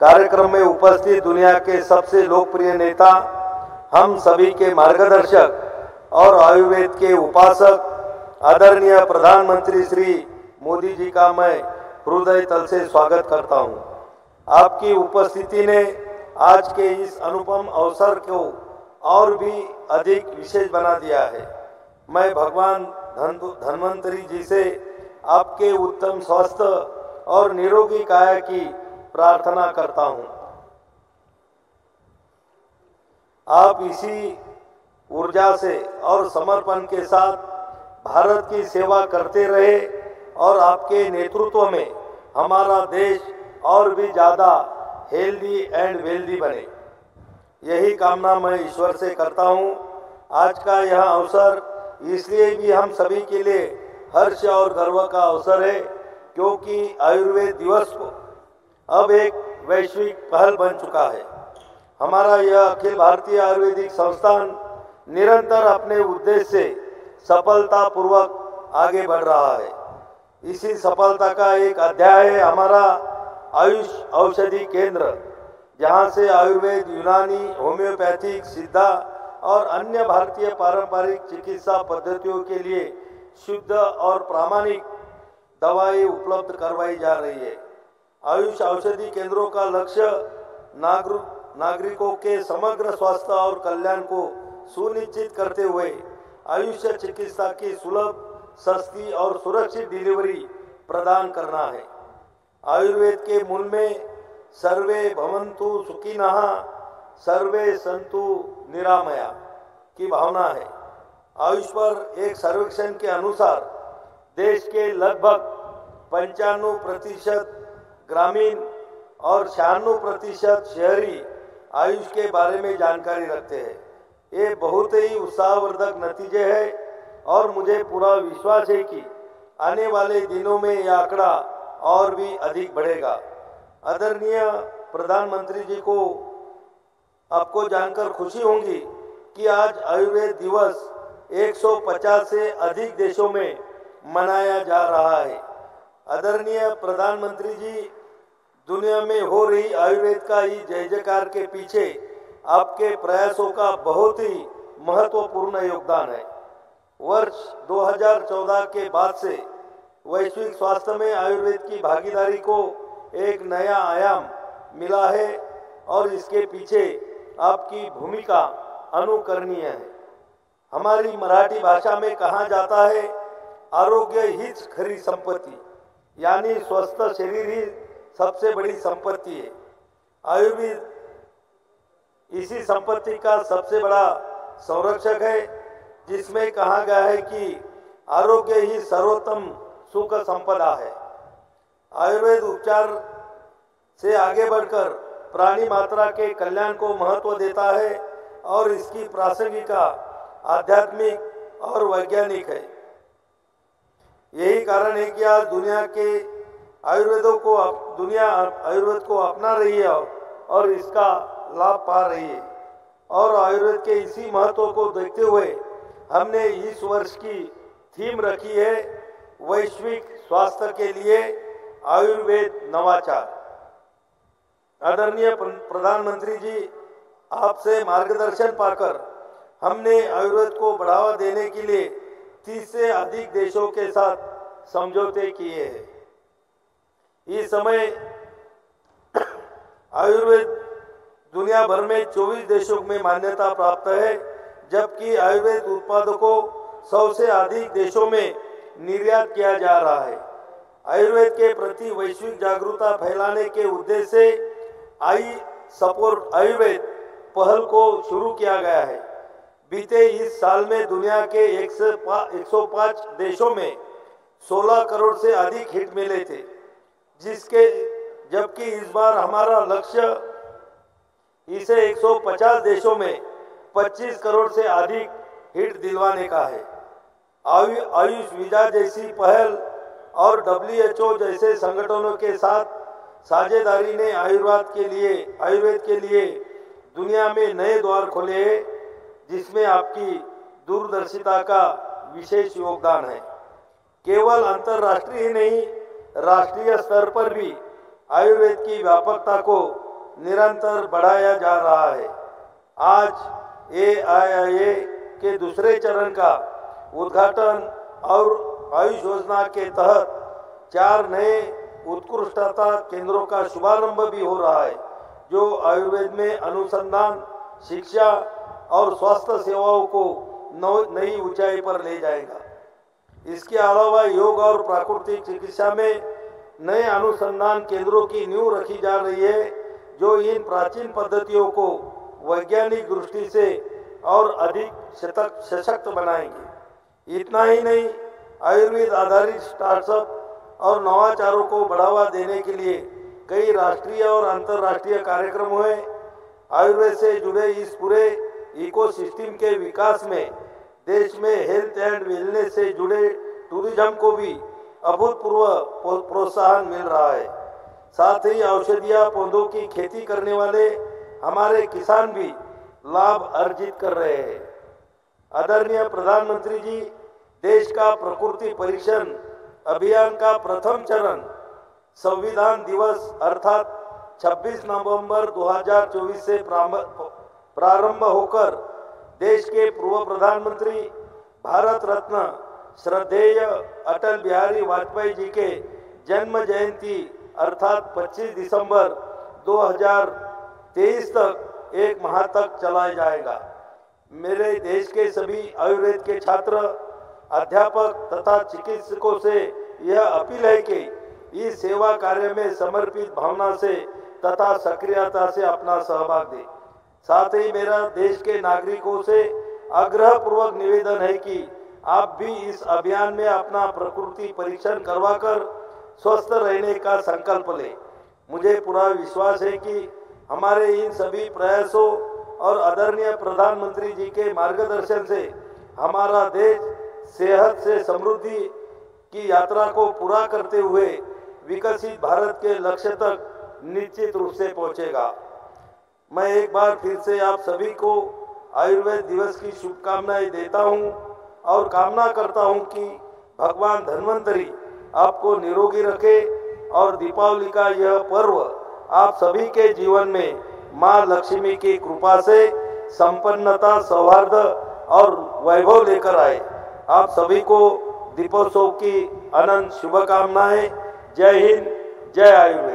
कार्यक्रम में उपस्थित दुनिया के सबसे लोकप्रिय नेता, हम सभी के मार्गदर्शक और आयुर्वेद के उपासक आदरणीय प्रधानमंत्री श्री मोदी जी का मैं हृदय तल से स्वागत करता हूं। आपकी उपस्थिति ने आज के इस अनुपम अवसर को और भी अधिक विशेष बना दिया है। मैं भगवान धन्वंतरी जी से आपके उत्तम स्वास्थ्य और निरोगी काया की प्रार्थना करता हूं। आप इसी ऊर्जा से और समर्पण के साथ भारत की सेवा करते रहे और आपके नेतृत्व में हमारा देश और भी ज़्यादा हेल्दी एंड वेल्दी बने, यही कामना मैं ईश्वर से करता हूं। आज का यह अवसर इसलिए भी हम सभी के लिए हर्ष और गर्व का अवसर है क्योंकि आयुर्वेद दिवस को अब एक वैश्विक पहल बन चुका है। हमारा यह अखिल भारतीय आयुर्वेदिक संस्थान निरंतर अपने उद्देश्य से सफलतापूर्वक आगे बढ़ रहा है। इसी सफलता का एक अध्याय है हमारा आयुष औषधि केंद्र, जहां से आयुर्वेद, यूनानी, होम्योपैथिक, सिद्धा और अन्य भारतीय पारंपरिक चिकित्सा पद्धतियों के लिए शुद्ध और प्रामाणिक दवाएं उपलब्ध करवाई जा रही है। आयुष औषधि केंद्रों का लक्ष्य नागरिकों के समग्र स्वास्थ्य और कल्याण को सुनिश्चित करते हुए आयुष चिकित्सा की सुलभ, सस्ती और सुरक्षित डिलीवरी प्रदान करना है। आयुर्वेद के मूल में सर्वे भवन्तु सुखिनः, सर्वे सन्तु निरामया की भावना है। आयुष पर एक सर्वेक्षण के अनुसार देश के लगभग 95% ग्रामीण और 96% शहरी आयुष के बारे में जानकारी रखते हैं। ये बहुत ही उत्साहवर्धक नतीजे हैं और मुझे पूरा विश्वास है कि आने वाले दिनों में यह आंकड़ा और भी अधिक बढ़ेगा। आदरणीय प्रधानमंत्री जी को आपको जानकर खुशी होगी कि आज आयुर्वेद दिवस 150 से अधिक देशों में मनाया जा रहा है। आदरणीय प्रधानमंत्री जी, दुनिया में हो रही आयुर्वेद का ही जय जयकार के पीछे आपके प्रयासों का बहुत ही महत्वपूर्ण योगदान है। वर्ष 2014 के बाद से वैश्विक स्वास्थ्य में आयुर्वेद की भागीदारी को एक नया आयाम मिला है और इसके पीछे आपकी भूमिका अनुकरणीय है। हमारी मराठी भाषा में कहा जाता है, आरोग्य हीच खरी संपत्ति, यानी स्वस्थ शरीर ही सबसे बड़ी संपत्ति है। आयुर्वेद इसी संपत्ति का सबसे बड़ा संरक्षक है, जिसमें कहा गया है कि आरोग्य ही सर्वोत्तम सुख संपदा है। आयुर्वेद उपचार से आगे बढ़कर प्राणी मात्रा के कल्याण को महत्व देता है और इसकी प्रासंगिकता आध्यात्मिक और वैज्ञानिक है। यही कारण है कि आज दुनिया आयुर्वेद को अपना रही है और इसका लाभ पा रही है। और आयुर्वेद के इसी महत्व को देखते हुए हमने इस वर्ष की थीम रखी है, वैश्विक स्वास्थ्य के लिए आयुर्वेद नवाचार। आदरणीय प्रधानमंत्री जी, आपसे मार्गदर्शन पाकर हमने आयुर्वेद को बढ़ावा देने के लिए 30 से अधिक देशों के साथ समझौते किए हैं। इस समय आयुर्वेद दुनिया भर में 24 देशों में मान्यता प्राप्त है, जबकि आयुर्वेद उत्पादों को 100 से अधिक देशों में निर्यात किया जा रहा है। आयुर्वेद के प्रति वैश्विक जागरूकता फैलाने के उद्देश्य से आई सपोर्ट आयुर्वेद पहल को शुरू किया गया है। बीते इस साल में दुनिया के 105 देशों में 16 करोड़ से अधिक हिट मिले थे, जबकि इस बार हमारा लक्ष्य इसे 150 देशों में 25 करोड़ से अधिक हिट दिलवाने का है। आयुष वीजा जैसी पहल और WHO जैसे संगठनों के साथ साझेदारी ने आयुर्वेद के लिए दुनिया में नए द्वार खोले हैं, जिसमें आपकी दूरदर्शिता का विशेष योगदान है। केवल अंतर्राष्ट्रीय ही नहीं, राष्ट्रीय स्तर पर भी आयुर्वेद की व्यापकता को निरंतर बढ़ाया जा रहा है। आज AIIA के दूसरे चरण का उद्घाटन और आयुष योजना के तहत 4 नए उत्कृष्टता केंद्रों का शुभारंभ भी हो रहा है, जो आयुर्वेद में अनुसंधान, शिक्षा और स्वास्थ्य सेवाओं को नई ऊंचाई पर ले जाएगा। इसके अलावा योग और प्राकृतिक चिकित्सा में नए अनुसंधान केंद्रों की नींव रखी जा रही है, जो इन प्राचीन पद्धतियों को वैज्ञानिक दृष्टि से और अधिक सशक्त बनाएंगे। इतना ही नहीं, आयुर्वेद आधारित स्टार्टअप और नवाचारों को बढ़ावा देने के लिए कई राष्ट्रीय और अंतर्राष्ट्रीय कार्यक्रम हुए। आयुर्वेद से जुड़े इस पूरे इकोसिस्टम के विकास में देश में हेल्थ एंड वेलनेस से जुड़े टूरिज्म को भी अभूतपूर्व प्रोत्साहन मिल रहा है। साथ ही औषधीय पौधों की खेती करने वाले हमारे किसान भी लाभ अर्जित कर रहे हैं। आदरणीय प्रधानमंत्री जी, देश का प्रकृति परीक्षण अभियान का प्रथम चरण संविधान दिवस अर्थात 26 नवंबर 2024 से प्रारंभ होकर देश के पूर्व प्रधानमंत्री, भारत रत्न श्रद्धेय अटल बिहारी वाजपेयी जी के जन्म जयंती अर्थात 25 दिसंबर 2023 तक एक माह तक चलाया जाएगा। मेरे देश के सभी आयुर्वेद के छात्र, अध्यापक तथा चिकित्सकों से यह अपील है कि इस सेवा कार्य में समर्पित भावना से तथा सक्रियता से अपना सहभाग दें। साथ ही मेरा देश के नागरिकों से आग्रह पूर्वक निवेदन है कि आप भी इस अभियान में अपना प्रकृति परीक्षण करवाकर स्वस्थ रहने का संकल्प लें। मुझे पूरा विश्वास है कि हमारे इन सभी प्रयासों और आदरणीय प्रधानमंत्री जी के मार्गदर्शन से हमारा देश सेहत से समृद्धि की यात्रा को पूरा करते हुए विकसित भारत के लक्ष्य तक निश्चित रूप से पहुंचेगा। मैं एक बार फिर से आप सभी को आयुर्वेद दिवस की शुभकामनाएं देता हूं और कामना करता हूं कि भगवान धन्वंतरी आपको निरोगी रखे और दीपावली का यह पर्व आप सभी के जीवन में मां लक्ष्मी की कृपा से संपन्नता, सौहार्द और वैभव लेकर आए। आप सभी को दीपोत्सव की अनंत शुभकामनाएं। जय हिंद, जय आयुर्वेद।